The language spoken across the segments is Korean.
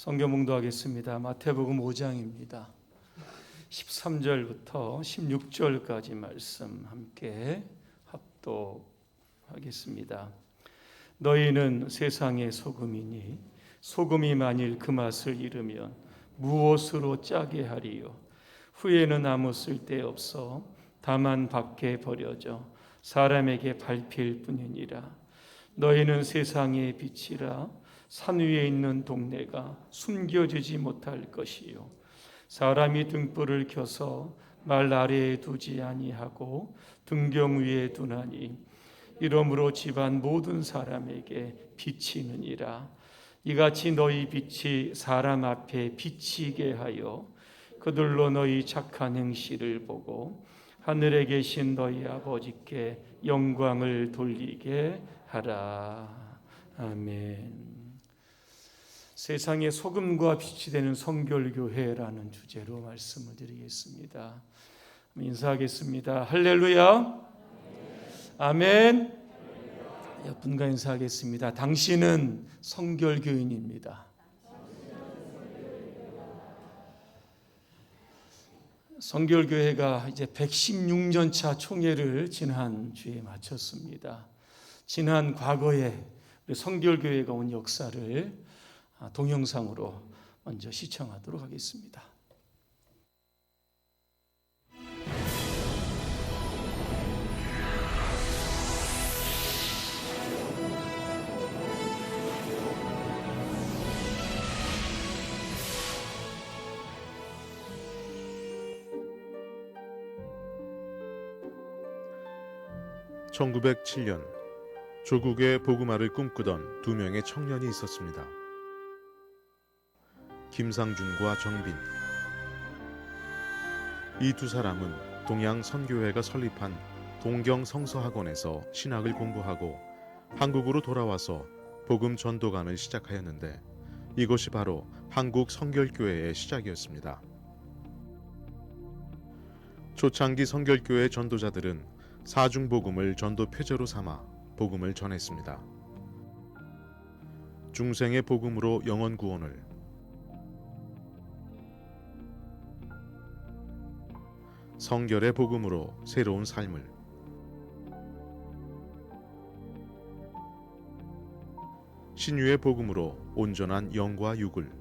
성경 봉독하겠습니다. 마태복음 5장입니다. 13절부터 16절까지 말씀 함께 합독하겠습니다. 너희는 세상의 소금이니 소금이 만일 그 맛을 잃으면 무엇으로 짜게 하리요? 후에는 아무 쓸데없어 다만 밖에 버려져 사람에게 밟힐 뿐이니라. 너희는 세상의 빛이라. 산 위에 있는 동네가 숨겨지지 못할 것이요, 사람이 등불을 켜서 말 아래에 두지 아니하고 등경 위에 두나니 이러므로 집안 모든 사람에게 비치느니라. 이같이 너희 빛이 사람 앞에 비치게 하여 그들로 너희 착한 행실을 보고 하늘에 계신 너희 아버지께 영광을 돌리게 하라. 아멘. 세상의 소금과 빛이 되는 성결교회라는 주제로 말씀을 드리겠습니다. 인사하겠습니다. 할렐루야. 아멘. 옆분과 인사하겠습니다. 당신은 성결교인입니다. 성결교회가 이제 116년차 총회를 지난 주에 마쳤습니다. 지난 과거에 우리 성결교회가 온 역사를 동영상으로 먼저 시청하도록 하겠습니다. (1907년) 조국의 복음화를 꿈꾸던 두 명의 청년이 있었습니다. 김상준과 정빈. 이 두 사람은 동양선교회가 설립한 동경성서학원에서 신학을 공부하고 한국으로 돌아와서 복음 전도관을 시작하였는데, 이것이 바로 한국 성결교회의 시작이었습니다. 초창기 성결교회 전도자들은 사중복음을 전도 표제로 삼아 복음을 전했습니다. 중생의 복음으로 영혼 구원을, 성결의 복음으로 새로운 삶을, 신유의 복음으로 온전한 영과 육을,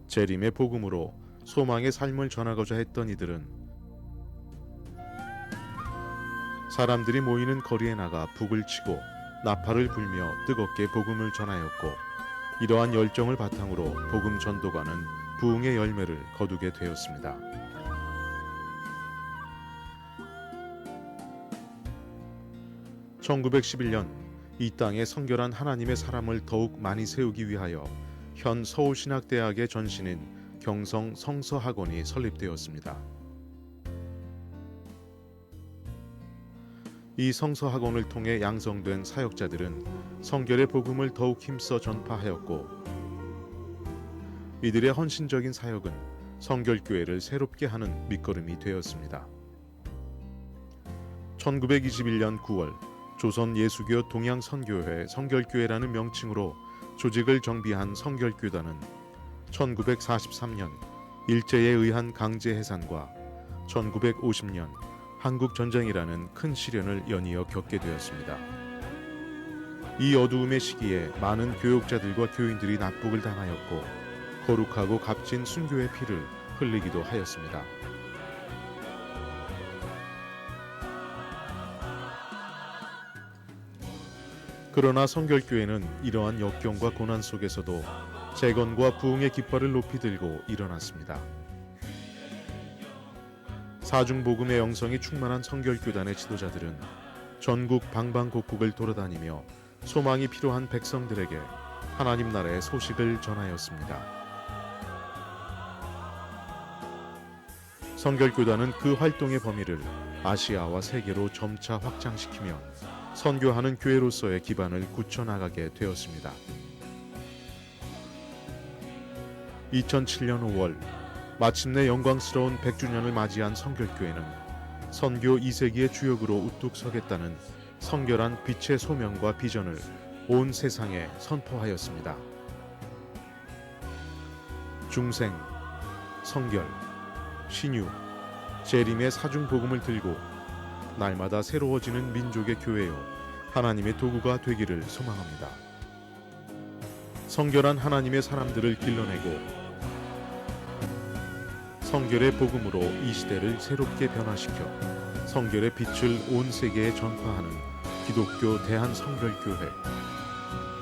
재림의 복음으로 소망의 삶을 전하고자 했던 이들은 사람들이 모이는 거리에 나가 북을 치고 나팔을 불며 뜨겁게 복음을 전하였고, 이러한 열정을 바탕으로 복음 전도가는 부흥의 열매를 거두게 되었습니다. (1911년) 이 땅에 성결한 하나님의 사람을 더욱 많이 세우기 위하여 현 서울신학대학의 전신인 경성 성서학원이 설립되었습니다. 이 성서학원을 통해 양성된 사역자들은 성결의 복음을 더욱 힘써 전파하였고, 이들의 헌신적인 사역은 성결교회를 새롭게 하는 밑거름이 되었습니다. 1921년 9월 조선예수교 동양선교회 성결교회라는 명칭으로 조직을 정비한 성결교단은 1943년 일제에 의한 강제 해산과 1950년 한국전쟁이라는 큰 시련을 연이어 겪게 되었습니다. 이 어두움의 시기에 많은 교역자들과 교인들이 납북을 당하였고, 거룩하고 값진 순교의 피를 흘리기도 하였습니다. 그러나 성결교회는 이러한 역경과 고난 속에서도 재건과 부흥의 깃발을 높이 들고 일어났습니다. 사중복음의 영성이 충만한 성결교단의 지도자들은 전국 방방곡곡을 돌아다니며 소망이 필요한 백성들에게 하나님 나라의 소식을 전하였습니다. 성결교단은 그 활동의 범위를 아시아와 세계로 점차 확장시키며 선교하는 교회로서의 기반을 굳혀나가게 되었습니다. 2007년 5월 마침내 영광스러운 100주년을 맞이한 성결교회는 선교 2세기의 주역으로 우뚝 서겠다는 성결한 빛의 소명과 비전을 온 세상에 선포하였습니다. 중생, 성결, 신유, 재림의 사중 복음을 들고 날마다 새로워지는 민족의 교회요 하나님의 도구가 되기를 소망합니다. 성결한 하나님의 사람들을 길러내고 성결의 복음으로 이 시대를 새롭게 변화시켜 성결의 빛을 온 세계에 전파하는 기독교 대한성결교회.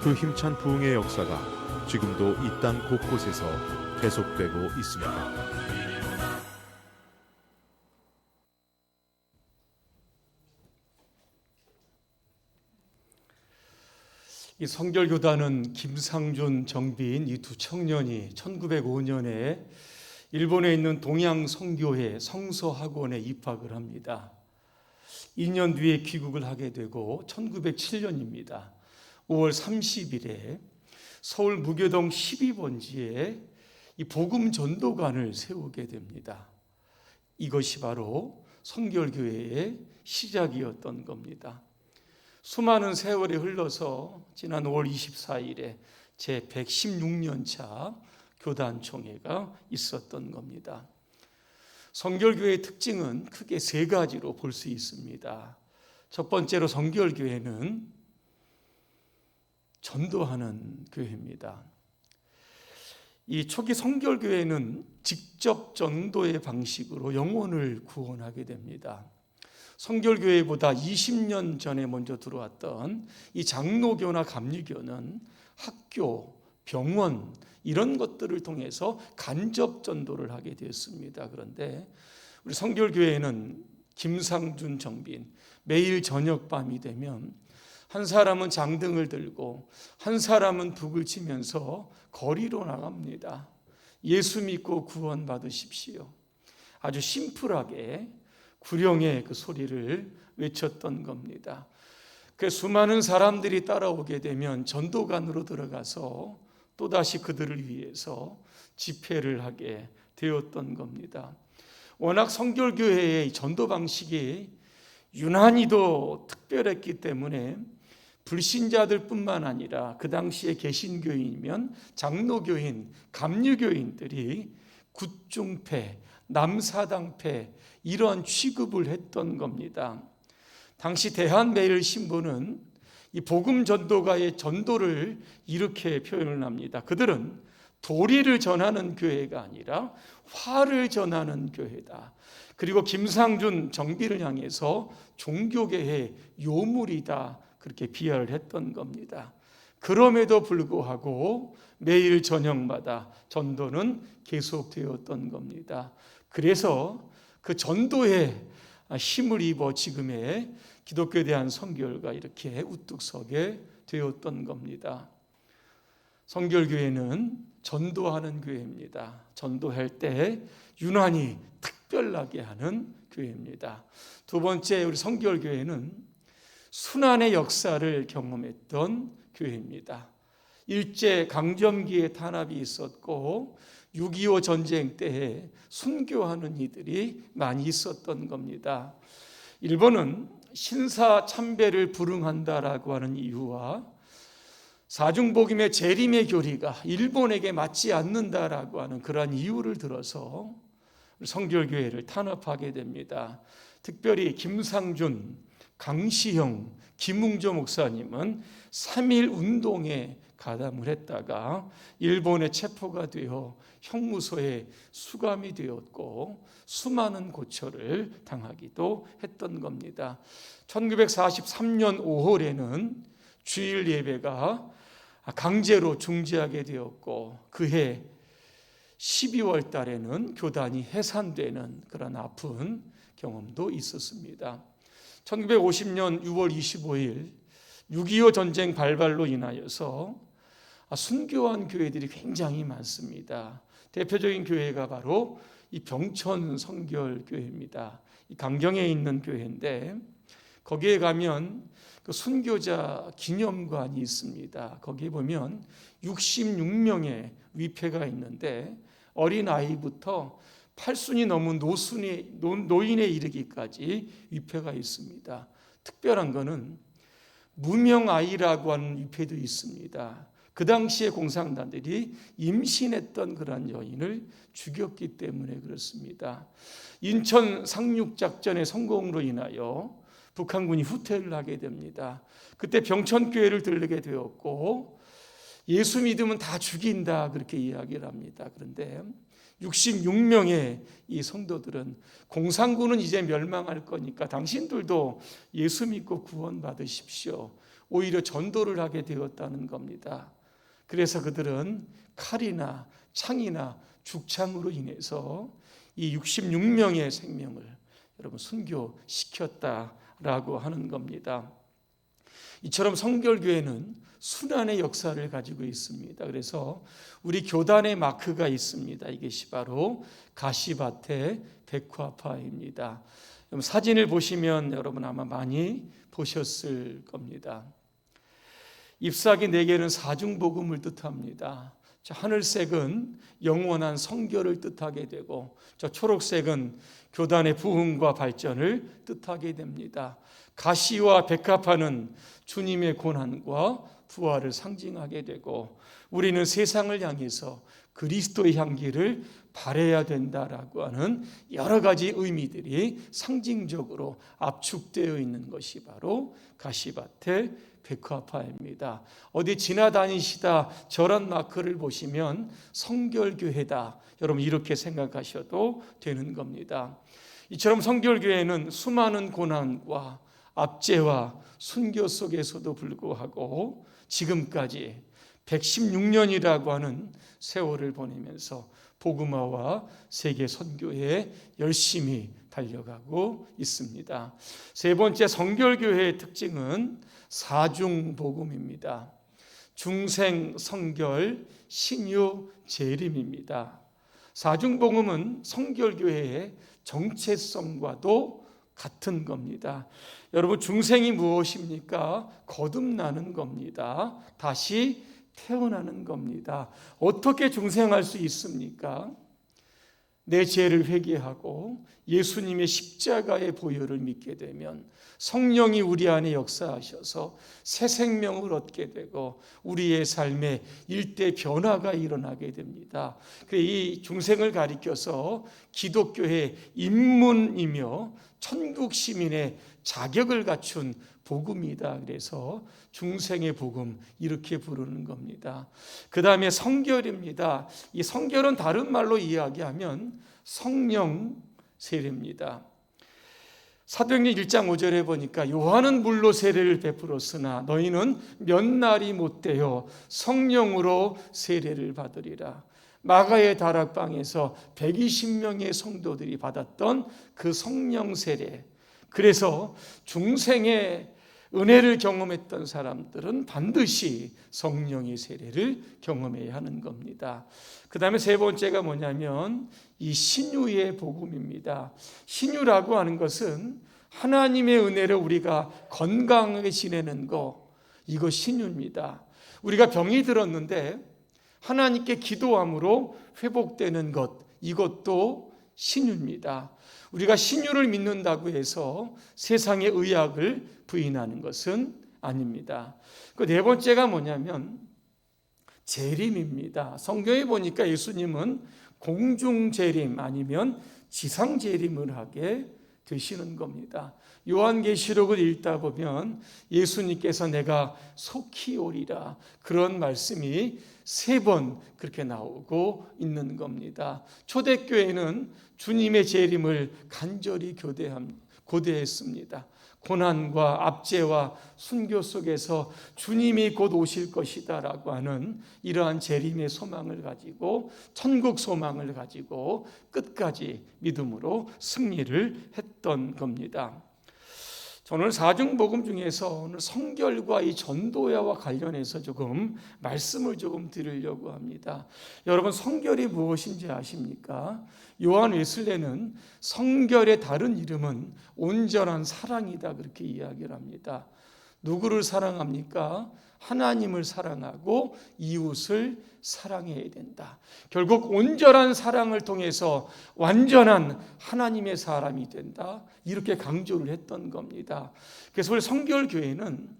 그 힘찬 부흥의 역사가 지금도 이 땅 곳곳에서 계속되고 있습니다. 이 성결교단은 김상준, 정비인 이 두 청년이 1905년에 일본에 있는 동양성교회 성서학원에 입학을 합니다. 2년 뒤에 귀국을 하게 되고 1907년입니다. 5월 30일에 서울 무교동 12번지에 이 복음 전도관을 세우게 됩니다. 이것이 바로 성결교회의 시작이었던 겁니다. 수많은 세월이 흘러서 지난 5월 24일에 제 116년 차 교단총회가 있었던 겁니다. 성결교회의 특징은 크게 세 가지로 볼 수 있습니다. 첫 번째로 성결교회는 전도하는 교회입니다. 이 초기 성결교회는 직접 전도의 방식으로 영혼을 구원하게 됩니다. 성결교회보다 20년 전에 먼저 들어왔던 이 장로교나 감리교는 학교, 병원 이런 것들을 통해서 간접 전도를 하게 되었습니다. 그런데 우리 성결교회는 김상준 정비인 매일 저녁 밤이 되면 한 사람은 장등을 들고 한 사람은 북을 치면서 거리로 나갑니다. 예수 믿고 구원 받으십시오. 아주 심플하게 구령의 그 소리를 외쳤던 겁니다. 그 수많은 사람들이 따라오게 되면 전도관으로 들어가서 또다시 그들을 위해서 집회를 하게 되었던 겁니다. 워낙 성결교회의 전도 방식이 유난히도 특별했기 때문에 불신자들 뿐만 아니라 그 당시에 개신교인이면 장로교인, 감리교인들이 굿중패, 남사당패 이러한 취급을 했던 겁니다. 당시 대한매일신보는 이 복음 전도가의 전도를 이렇게 표현을 합니다. 그들은 도리를 전하는 교회가 아니라 화를 전하는 교회다. 그리고 김상준 정비를 향해서 종교계의 요물이다. 그렇게 비하를 했던 겁니다. 그럼에도 불구하고 매일 저녁마다 전도는 계속되었던 겁니다. 그래서 그 전도에 힘을 입어 지금의 기독교에 대한 성결가 이렇게 우뚝 서게 되었던 겁니다. 성결교회는 전도하는 교회입니다. 전도할 때 유난히 특별하게 하는 교회입니다. 두 번째, 우리 성결교회는 순환의 역사를 경험했던 교회입니다. 일제 강점기에 탄압이 있었고 6.25 전쟁 때에 순교하는 이들이 많이 있었던 겁니다. 일본은 신사 참배를 불응한다라고 하는 이유와 사중복임의 재림의 교리가 일본에게 맞지 않는다라고 하는 그러한 이유를 들어서 성결교회를 탄압하게 됩니다. 특별히 김상준, 강시형, 김웅조 목사님은 3.1 운동에 가담을 했다가 일본에 체포가 되어 형무소에 수감이 되었고 수많은 고초를 당하기도 했던 겁니다. 1943년 5월에는 주일 예배가 강제로 중지하게 되었고 그해 12월 달에는 교단이 해산되는 그런 아픈 경험도 있었습니다. 1950년 6월 25일 6.25 전쟁 발발로 인하여서 순교한 교회들이 굉장히 많습니다. 대표적인 교회가 바로 이 병천 성결교회입니다. 이 강경에 있는 교회인데 거기에 가면 그 순교자 기념관이 있습니다. 거기에 보면 66명의 위패가 있는데 어린아이부터 8순이 넘은 노인에 이르기까지 위패가 있습니다. 특별한 것은 무명아이라고 하는 위패도 있습니다. 그 당시에 공산당들이 임신했던 그러한 여인을 죽였기 때문에 그렇습니다. 인천 상륙작전의 성공으로 인하여 북한군이 후퇴를 하게 됩니다. 그때 병천교회를 들르게 되었고 예수 믿으면 다 죽인다 그렇게 이야기를 합니다. 그런데 66명의 이 성도들은 공산군은 이제 멸망할 거니까 당신들도 예수 믿고 구원받으십시오. 오히려 전도를 하게 되었다는 겁니다. 그래서 그들은 칼이나 창이나 죽창으로 인해서 이 66명의 생명을 여러분 순교시켰다라고 하는 겁니다. 이처럼 성결교회는 순환의 역사를 가지고 있습니다. 그래서 우리 교단의 마크가 있습니다. 이것이 바로 가시밭의 백화파입니다. 사진을 보시면 여러분 아마 많이 보셨을 겁니다. 잎사귀 4개는 사중복음을 뜻합니다. 하늘색은 영원한 성결을 뜻하게 되고 저 초록색은 교단의 부흥과 발전을 뜻하게 됩니다. 가시와 백합화는 주님의 고난과 부활을 상징하게 되고 우리는 세상을 향해서 그리스도의 향기를 발해야 된다라고 하는 여러 가지 의미들이 상징적으로 압축되어 있는 것이 바로 가시밭의 백화파입니다. 어디 지나다니시다 저런 마크를 보시면 성결교회다. 여러분 이렇게 생각하셔도 되는 겁니다. 이처럼 성결교회는 수많은 고난과 압제와 순교 속에서도 불구하고 지금까지 116년이라고 하는 세월을 보내면서 복음화와 세계 선교에 열심히 달려가고 있습니다. 세 번째 성결교회의 특징은 사중복음입니다. 중생, 성결, 신유, 재림입니다. 사중복음은 성결교회의 정체성과도 같은 겁니다. 여러분 중생이 무엇입니까? 거듭나는 겁니다. 다시 태어나는 겁니다. 어떻게 중생할 수 있습니까? 내 죄를 회개하고 예수님의 십자가의 보혈을 믿게 되면 성령이 우리 안에 역사하셔서 새 생명을 얻게 되고 우리의 삶에 일대 변화가 일어나게 됩니다. 이 중생을 가리켜서 기독교의 입문이며 천국 시민의 자격을 갖춘 복음이다. 그래서 중생의 복음 이렇게 부르는 겁니다. 그 다음에 성결입니다. 이 성결은 다른 말로 이야기하면 성령 세례입니다. 사도행전 1장 5절에 보니까 요한은 물로 세례를 베풀었으나 너희는 몇 날이 못되어 성령으로 세례를 받으리라. 마가의 다락방에서 120명의 성도들이 받았던 그 성령 세례. 그래서 중생의 은혜를 경험했던 사람들은 반드시 성령의 세례를 경험해야 하는 겁니다. 그 다음에 세 번째가 뭐냐면 이 신유의 복음입니다. 신유라고 하는 것은 하나님의 은혜를 우리가 건강하게 지내는 거, 이거 신유입니다. 우리가 병이 들었는데 하나님께 기도함으로 회복되는 것, 이것도 신유입니다. 우리가 신유를 믿는다고 해서 세상의 의학을 부인하는 것은 아닙니다. 그 네 번째가 뭐냐면 재림입니다. 성경에 보니까 예수님은 공중재림 아니면 지상재림을 하게 되시는 겁니다. 요한계시록을 읽다 보면 예수님께서 내가 속히 오리라 그런 말씀이 3번 그렇게 나오고 있는 겁니다. 초대교회는 주님의 재림을 간절히 고대했습니다. 고난과 압제와 순교 속에서 주님이 곧 오실 것이다 라고 하는 이러한 재림의 소망을 가지고 천국 소망을 가지고 끝까지 믿음으로 승리를 했던 겁니다. 저는 사중복음 중에서 오늘 성결과 이 전도야와 관련해서 조금 말씀을 조금 드리려고 합니다. 여러분 성결이 무엇인지 아십니까? 요한 웨슬레는 성결의 다른 이름은 온전한 사랑이다 그렇게 이야기를 합니다. 누구를 사랑합니까? 하나님을 사랑하고 이웃을 사랑해야 된다. 결국 온전한 사랑을 통해서 완전한 하나님의 사람이 된다. 이렇게 강조를 했던 겁니다. 그래서 우리 성결교회는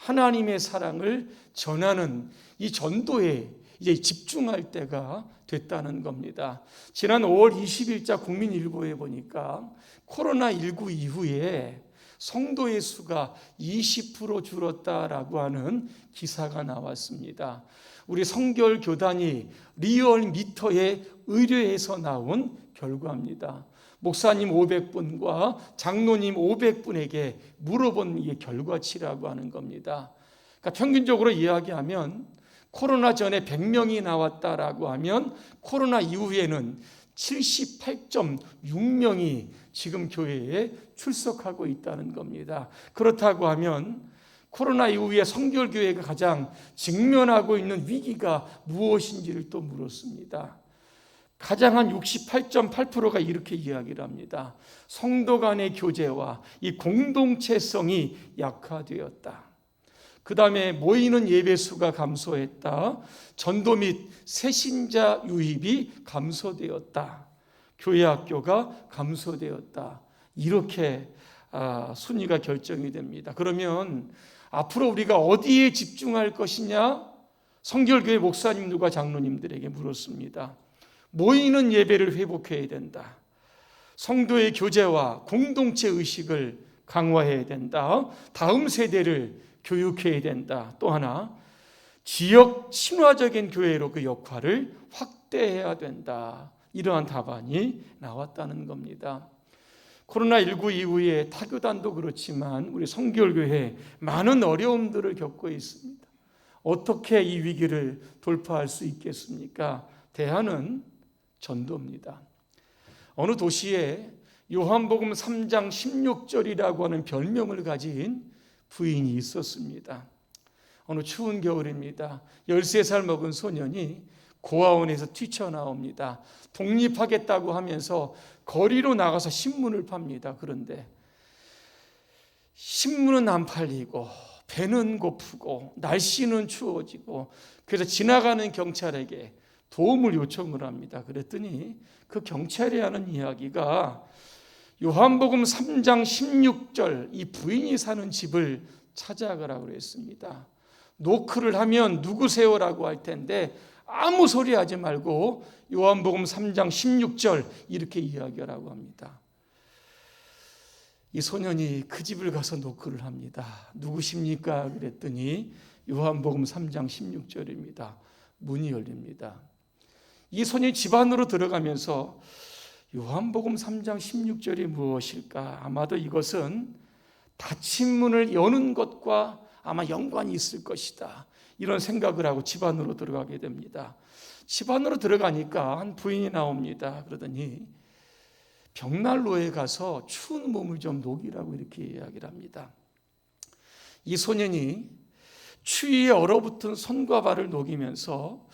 하나님의 사랑을 전하는 이 전도에 이제 집중할 때가 됐다는 겁니다. 지난 5월 20일자 국민일보에 보니까 코로나19 이후에 성도의 수가 20% 줄었다라고 하는 기사가 나왔습니다. 우리 성결교단이 리얼미터에 의뢰해서 나온 결과입니다. 목사님 500분과 장로님 500분에게 물어본 이게 결과치라고 하는 겁니다. 그러니까 평균적으로 이야기하면 코로나 전에 100명이 나왔다라고 하면 코로나 이후에는 78.6명이 지금 교회에 출석하고 있다는 겁니다. 그렇다고 하면 코로나 이후에 성결교회가 가장 직면하고 있는 위기가 무엇인지를 또 물었습니다. 가장 한 68.8%가 이렇게 이야기를 합니다. 성도 간의 교제와 이 공동체성이 약화되었다. 그 다음에 모이는 예배 수가 감소했다. 전도 및 새신자 유입이 감소되었다. 교회 학교가 감소되었다. 이렇게 순위가 결정이 됩니다. 그러면 앞으로 우리가 어디에 집중할 것이냐? 성결교회 목사님들과 장로님들에게 물었습니다. 모이는 예배를 회복해야 된다. 성도의 교제와 공동체 의식을 강화해야 된다. 다음 세대를 교육해야 된다. 또 하나, 지역 친화적인 교회로 그 역할을 확대해야 된다. 이러한 답안이 나왔다는 겁니다. 코로나19 이후에 타교단도 그렇지만 우리 성결교회 많은 어려움들을 겪고 있습니다. 어떻게 이 위기를 돌파할 수 있겠습니까? 대안은 전도입니다. 어느 도시에 요한복음 3장 16절이라고 하는 별명을 가진 부인이 있었습니다. 어느 추운 겨울입니다. 13살 먹은 소년이 고아원에서 뛰쳐나옵니다. 독립하겠다고 하면서 거리로 나가서 신문을 팝니다. 그런데 신문은 안 팔리고 배는 고프고 날씨는 추워지고 그래서 지나가는 경찰에게 도움을 요청을 합니다. 그랬더니 그 경찰이 하는 이야기가 요한복음 3장 16절 이 부인이 사는 집을 찾아가라고 그랬습니다. 노크를 하면 누구세요라고 할 텐데 아무 소리 하지 말고 요한복음 3장 16절 이렇게 이야기하라고 합니다. 이 소년이 그 집을 가서 노크를 합니다. 누구십니까? 그랬더니 요한복음 3장 16절입니다. 문이 열립니다. 이 소년이 집 안으로 들어가면서 요한복음 3장 16절이 무엇일까? 아마도 이것은 닫힌 문을 여는 것과 아마 연관이 있을 것이다. 이런 생각을 하고 집 안으로 들어가게 됩니다. 집 안으로 들어가니까 한 부인이 나옵니다. 그러더니 벽난로에 가서 추운 몸을 좀 녹이라고 이렇게 이야기를 합니다. 이 소년이 추위에 얼어붙은 손과 발을 녹이면서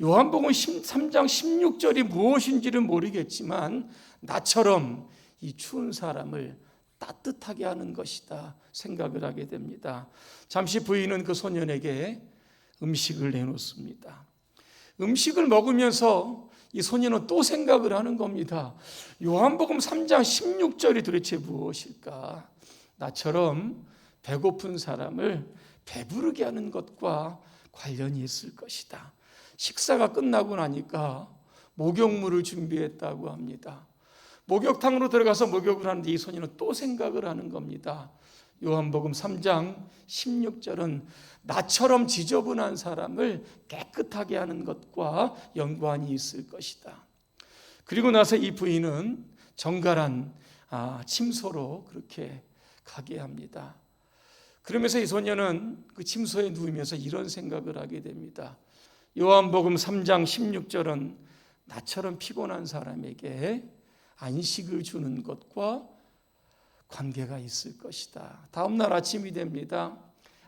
요한복음 3장 16절이 무엇인지는 모르겠지만 나처럼 이 추운 사람을 따뜻하게 하는 것이다 생각을 하게 됩니다. 잠시 부인은 그 소년에게 음식을 내놓습니다. 음식을 먹으면서 이 소년은 또 생각을 하는 겁니다. 요한복음 3장 16절이 도대체 무엇일까? 나처럼 배고픈 사람을 배부르게 하는 것과 관련이 있을 것이다. 식사가 끝나고 나니까 목욕물을 준비했다고 합니다. 목욕탕으로 들어가서 목욕을 하는데 이 소년은 또 생각을 하는 겁니다. 요한복음 3장 16절은 나처럼 지저분한 사람을 깨끗하게 하는 것과 연관이 있을 것이다. 그리고 나서 이 부인은 정갈한 침소로 그렇게 가게 합니다. 그러면서 이 소년은 그 침소에 누우면서 이런 생각을 하게 됩니다. 요한복음 3장 16절은 나처럼 피곤한 사람에게 안식을 주는 것과 관계가 있을 것이다. 다음 날 아침이 됩니다.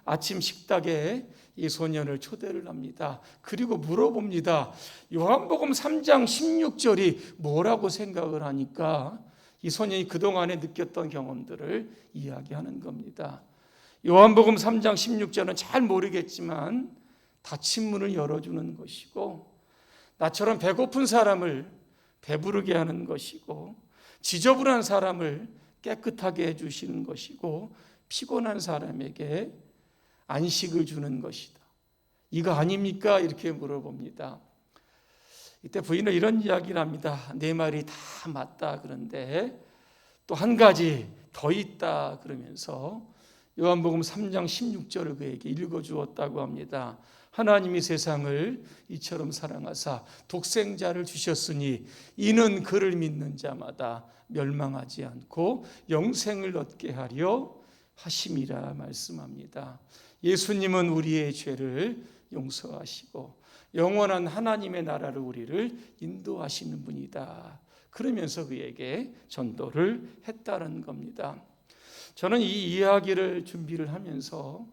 아침 식탁에 이 소년을 초대를 합니다. 그리고 물어봅니다. 요한복음 3장 16절이 뭐라고 생각을 하니까 이 소년이 그동안에 느꼈던 경험들을 이야기하는 겁니다. 요한복음 3장 16절은 잘 모르겠지만 닫힌 문을 열어주는 것이고 나처럼 배고픈 사람을 배부르게 하는 것이고 지저분한 사람을 깨끗하게 해주시는 것이고 피곤한 사람에게 안식을 주는 것이다. 이거 아닙니까? 이렇게 물어봅니다. 이때 부인은 이런 이야기를 합니다. 내 말이 다 맞다. 그런데 또 한 가지 더 있다. 그러면서 요한복음 3장 16절을 그에게 읽어주었다고 합니다. 하나님이 세상을 이처럼 사랑하사 독생자를 주셨으니 이는 그를 믿는 자마다 멸망하지 않고 영생을 얻게 하려 하심이라 말씀합니다. 예수님은 우리의 죄를 용서하시고 영원한 하나님의 나라를 우리를 인도하시는 분이다. 그러면서 그에게 전도를 했다는 겁니다. 저는 이 이야기를 준비를 하면서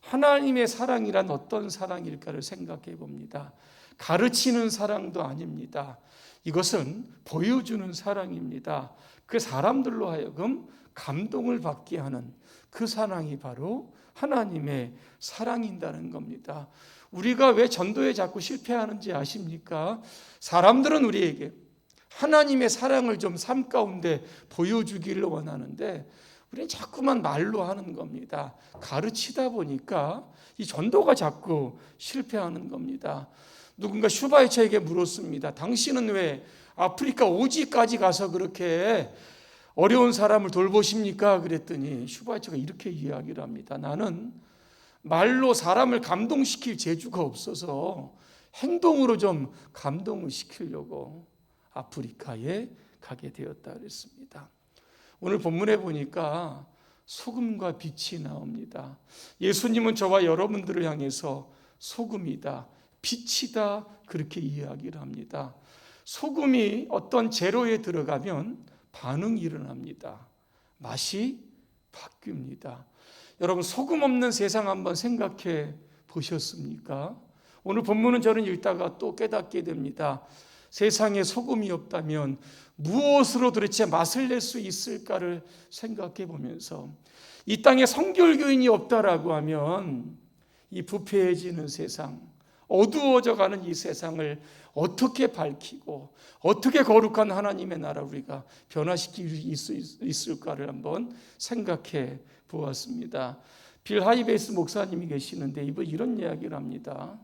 하나님의 사랑이란 어떤 사랑일까를 생각해 봅니다. 가르치는 사랑도 아닙니다. 이것은 보여주는 사랑입니다. 그 사람들로 하여금 감동을 받게 하는 그 사랑이 바로 하나님의 사랑인다는 겁니다. 우리가 왜 전도에 자꾸 실패하는지 아십니까? 사람들은 우리에게 하나님의 사랑을 좀 삶 가운데 보여주기를 원하는데 우리는 자꾸만 말로 하는 겁니다. 가르치다 보니까 이 전도가 자꾸 실패하는 겁니다. 누군가 슈바이처에게 물었습니다. 당신은 왜 아프리카 오지까지 가서 그렇게 어려운 사람을 돌보십니까? 그랬더니 슈바이처가 이렇게 이야기를 합니다. 나는 말로 사람을 감동시킬 재주가 없어서 행동으로 좀 감동을 시키려고 아프리카에 가게 되었다 그랬습니다. 오늘 본문에 보니까 소금과 빛이 나옵니다. 예수님은 저와 여러분들을 향해서 소금이다, 빛이다 그렇게 이야기를 합니다. 소금이 어떤 재료에 들어가면 반응이 일어납니다. 맛이 바뀝니다. 여러분 소금 없는 세상 한번 생각해 보셨습니까? 오늘 본문은 저는 읽다가 또 깨닫게 됩니다. 세상에 소금이 없다면 무엇으로 도대체 맛을 낼 수 있을까를 생각해 보면서 이 땅에 성결교인이 없다라고 하면 이 부패해지는 세상, 어두워져가는 이 세상을 어떻게 밝히고 어떻게 거룩한 하나님의 나라 우리가 변화시킬 수 있을까를 한번 생각해 보았습니다. 빌 하이베이스 목사님이 계시는데 이런 이야기를 합니다.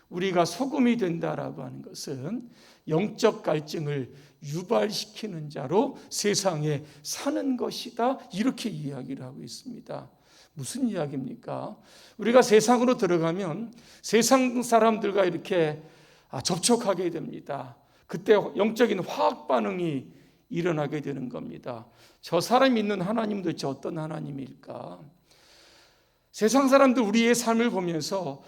우리가 소금이 된다라고 하는 것은 영적 갈증을 유발시키는 자로 세상에 사는 것이다 이렇게 이야기를 하고 있습니다. 무슨 이야기입니까? 우리가 세상으로 들어가면 세상 사람들과 이렇게 접촉하게 됩니다. 그때 영적인 화학 반응이 일어나게 되는 겁니다. 저 사람이 있는 하나님은 도대체 어떤 하나님일까? 세상 사람들 우리의 삶을 보면서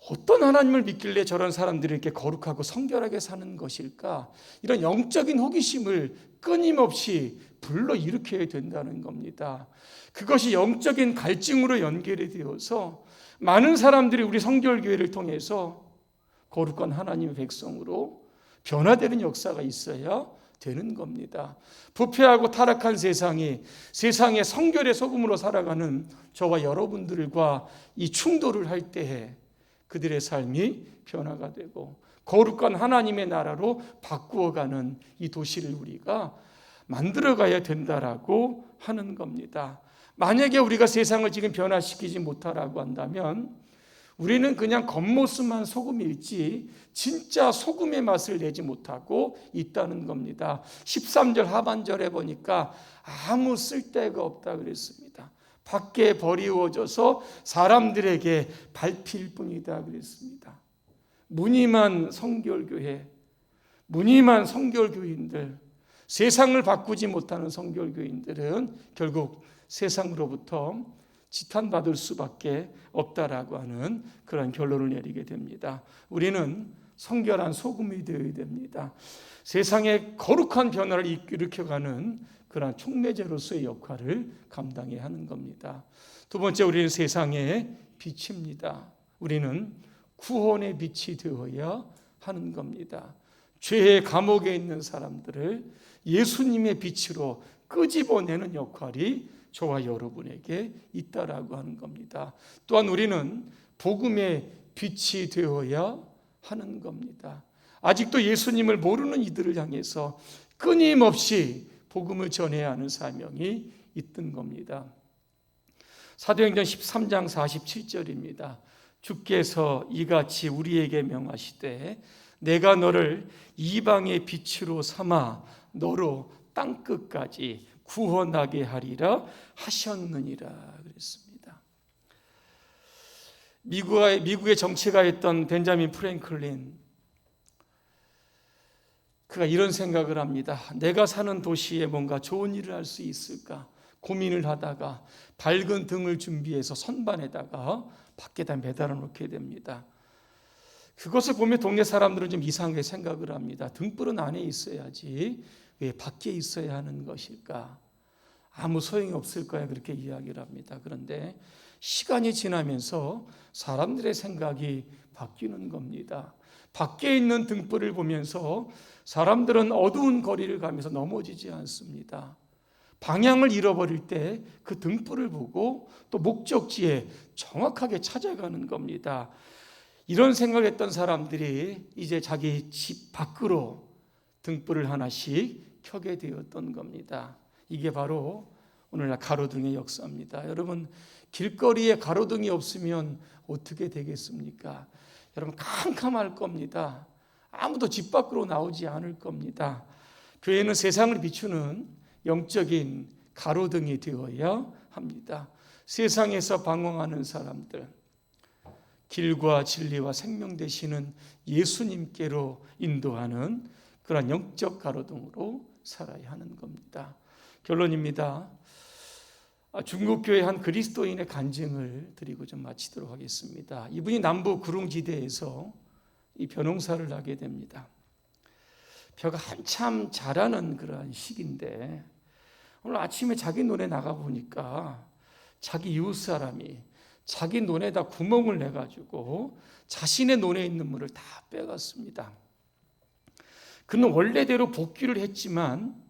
어떤 하나님을 믿길래 저런 사람들이 이렇게 거룩하고 성결하게 사는 것일까? 이런 영적인 호기심을 끊임없이 불러일으켜야 된다는 겁니다. 그것이 영적인 갈증으로 연결이 되어서 많은 사람들이 우리 성결교회를 통해서 거룩한 하나님의 백성으로 변화되는 역사가 있어야 되는 겁니다. 부패하고 타락한 세상에 성결의 소금으로 살아가는 저와 여러분들과 이 충돌을 할 때에 그들의 삶이 변화가 되고 거룩한 하나님의 나라로 바꾸어가는 이 도시를 우리가 만들어가야 된다라고 하는 겁니다. 만약에 우리가 세상을 지금 변화시키지 못하라고 한다면 우리는 그냥 겉모습만 소금일지 진짜 소금의 맛을 내지 못하고 있다는 겁니다. 13절 하반절에 보니까 아무 쓸데가 없다 그랬습니다. 밖에 버리워져서 사람들에게 밟힐 뿐이다 그랬습니다. 무늬만 성결교회, 무늬만 성결교인들, 세상을 바꾸지 못하는 성결교인들은 결국 세상으로부터 지탄받을 수밖에 없다라고 하는 그런 결론을 내리게 됩니다. 우리는 성결한 소금이 되어야 됩니다. 세상에 거룩한 변화를 일으켜가는 그런 촉매제로서의 역할을 감당해야 하는 겁니다. 두 번째, 우리는 세상의 빛입니다. 우리는 구원의 빛이 되어야 하는 겁니다. 죄의 감옥에 있는 사람들을 예수님의 빛으로 끄집어내는 역할이 저와 여러분에게 있다라고 하는 겁니다. 또한 우리는 복음의 빛이 되어야 하는 겁니다. 아직도 예수님을 모르는 이들을 향해서 끊임없이 복음을 전해야 하는 사명이 있던 겁니다. 사도행전 13장 47절입니다. 주께서 이같이 우리에게 명하시되 내가 너를 이방의 빛으로 삼아 너로 땅끝까지 구원하게 하리라 하셨느니라 그랬습니다. 미국의 정치가였던 벤자민 프랭클린, 그가 이런 생각을 합니다. 내가 사는 도시에 뭔가 좋은 일을 할 수 있을까 고민을 하다가 밝은 등을 준비해서 선반에다가 밖에다 매달아 놓게 됩니다. 그것을 보면 동네 사람들은 좀 이상하게 생각을 합니다. 등불은 안에 있어야지 왜 밖에 있어야 하는 것일까? 아무 소용이 없을 거야, 그렇게 이야기를 합니다. 그런데 시간이 지나면서 사람들의 생각이 바뀌는 겁니다. 밖에 있는 등불을 보면서 사람들은 어두운 거리를 가면서 넘어지지 않습니다. 방향을 잃어버릴 때 그 등불을 보고 또 목적지에 정확하게 찾아가는 겁니다. 이런 생각을 했던 사람들이 이제 자기 집 밖으로 등불을 하나씩 켜게 되었던 겁니다. 이게 바로 오늘날 가로등의 역사입니다. 여러분, 길거리에 가로등이 없으면 어떻게 되겠습니까? 여러분, 캄캄할 겁니다. 아무도 집 밖으로 나오지 않을 겁니다. 교회는 세상을 비추는 영적인 가로등이 되어야 합니다. 세상에서 방황하는 사람들, 길과 진리와 생명 되시는 예수님께로 인도하는 그런 영적 가로등으로 살아야 하는 겁니다. 결론입니다. 중국교회 한 그리스도인의 간증을 드리고 좀 마치도록 하겠습니다. 이분이 남부 구릉지대에서 이 벼농사를 하게 됩니다. 벼가 한참 자라는 그러한 시기인데 오늘 아침에 자기 논에 나가보니까 자기 이웃 사람이 자기 논에다 구멍을 내가지고 자신의 논에 있는 물을 다 빼갔습니다. 그는 원래대로 복귀를 했지만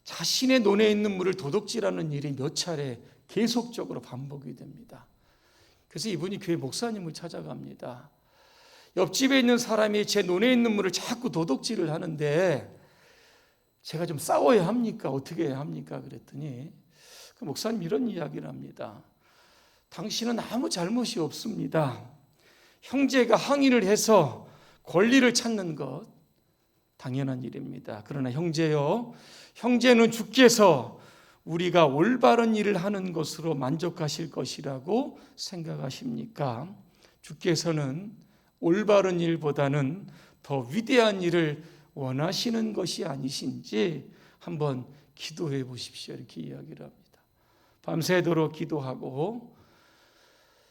자신의 논에 있는 물을 도둑질하는 일이 몇 차례 계속적으로 반복이 됩니다. 그래서 이분이 교회 목사님을 찾아갑니다. 옆집에 있는 사람이 제 논에 있는 물을 자꾸 도둑질을 하는데 제가 좀 싸워야 합니까? 어떻게 해야 합니까? 그랬더니 그 목사님 이런 이야기를 합니다. 당신은 아무 잘못이 없습니다. 형제가 항의를 해서 권리를 찾는 것 당연한 일입니다. 그러나 형제요, 형제는 주께서 우리가 올바른 일을 하는 것으로 만족하실 것이라고 생각하십니까? 주께서는 올바른 일보다는 더 위대한 일을 원하시는 것이 아니신지 한번 기도해 보십시오. 이렇게 이야기를 합니다. 밤새도록 기도하고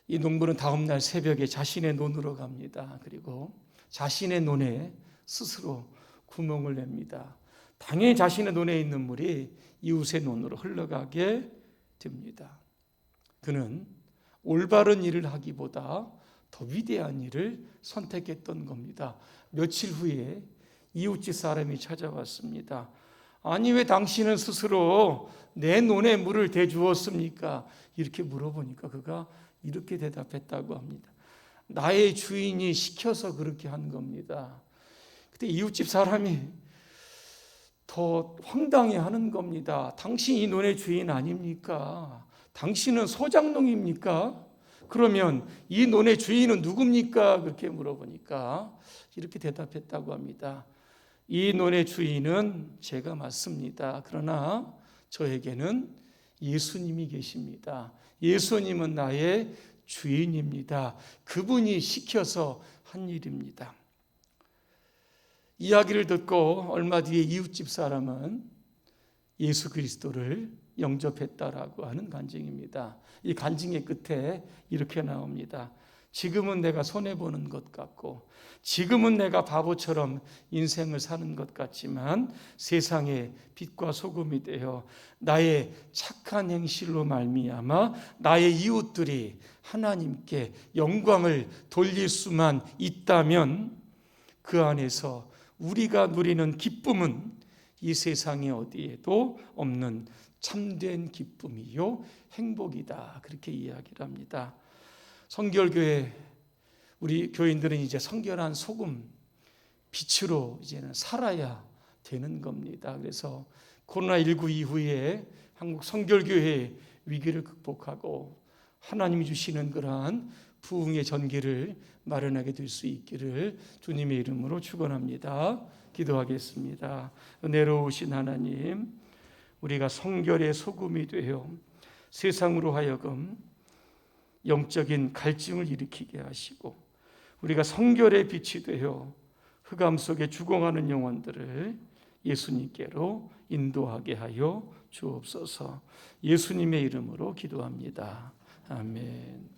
이 농부는 다음날 새벽에 자신의 논으로 갑니다. 그리고 자신의 논에 스스로 구멍을 냅니다. 당연히 자신의 논에 있는 물이 이웃의 논으로 흘러가게 됩니다. 그는 올바른 일을 하기보다 더 위대한 일을 선택했던 겁니다. 며칠 후에 이웃집 사람이 찾아왔습니다. 아니, 왜 당신은 스스로 내 논에 물을 대주었습니까? 이렇게 물어보니까 그가 이렇게 대답했다고 합니다. 나의 주인이 시켜서 그렇게 한 겁니다. 그때 이웃집 사람이 더 황당해하는 겁니다. 당신 이 논의 주인 아닙니까? 당신은 소장농입니까? 그러면 이 논의 주인은 누굽니까? 그렇게 물어보니까 이렇게 대답했다고 합니다. 이 논의 주인은 제가 맞습니다. 그러나 저에게는 예수님이 계십니다. 예수님은 나의 주인입니다. 그분이 시켜서 한 일입니다. 이야기를 듣고 얼마 뒤에 이웃집 사람은 예수 그리스도를 영접했다라고 하는 간증입니다. 이 간증의 끝에 이렇게 나옵니다. 지금은 내가 손해보는 것 같고 지금은 내가 바보처럼 인생을 사는 것 같지만 세상에 빛과 소금이 되어 나의 착한 행실로 말미암아 나의 이웃들이 하나님께 영광을 돌릴 수만 있다면 그 안에서 우리가 누리는 기쁨은 이 세상에 어디에도 없는 참된 기쁨이요 행복이다. 그렇게 이야기를 합니다. 성결교회 우리 교인들은 이제 성결한 소금 빛으로 이제는 살아야 되는 겁니다. 그래서 코로나19 이후에 한국 성결교회 위기를 극복하고 하나님이 주시는 그러한 부흥의 전기를 마련하게 될 수 있기를 주님의 이름으로 축원합니다. 기도하겠습니다. 은혜로우신 하나님, 우리가 성결의 소금이 되어 세상으로 하여금 영적인 갈증을 일으키게 하시고 우리가 성결의 빛이 되어 흑암 속에 죽어가는 영혼들을 예수님께로 인도하게 하여 주옵소서. 예수님의 이름으로 기도합니다. 아멘.